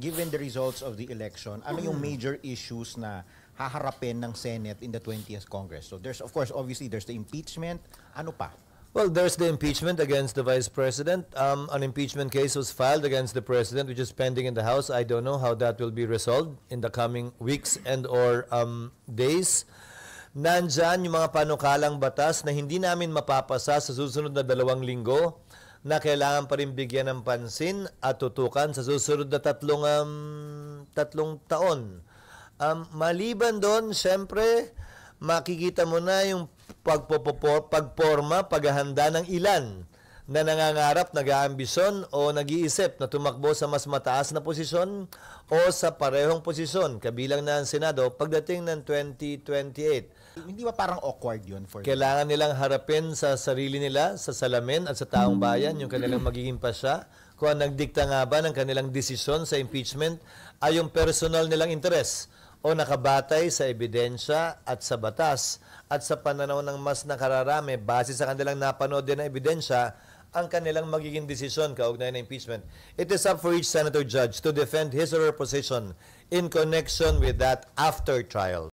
given the results of the election, ano yung major issues na haharapin ng Senate in the 20th Congress? So there's, of course, obviously, there's the impeachment. Ano pa? Well, there's the impeachment against the Vice President. An impeachment case was filed against the President, which is pending in the House. I don't know how that will be resolved in the coming weeks and or days. Nandyan yung mga panukalang batas na hindi namin mapapasa sa susunod na 2 linggo na kailangan pa rin bigyan ng pansin at tutukan sa susunod na tatlong taon. Maliban doon, syempre, makikita mo na yung pagporma, paghahanda ng ilan na nangangarap, nag-aambisyon o nag-iisip na tumakbo sa mas mataas na posisyon o sa parehong posisyon, kabilang na ang Senado, pagdating ng 2028. Hindi ba parang awkward yun for Kailangan nilang harapin sa sarili nila, sa salamin at sa taong bayan, yung kanilang magiging pasya, kung ang nagdikta nga ba ng kanilang desisyon sa impeachment ay yung personal nilang interes o nakabatay sa ebidensya at sa batas at sa pananaw ng mas nakararami base sa kanilang napanood din na ebidensya ang kanilang magiging desisyon kaugnay ng impeachment. It is up for each senator judge to defend his or her position in connection with that after trial.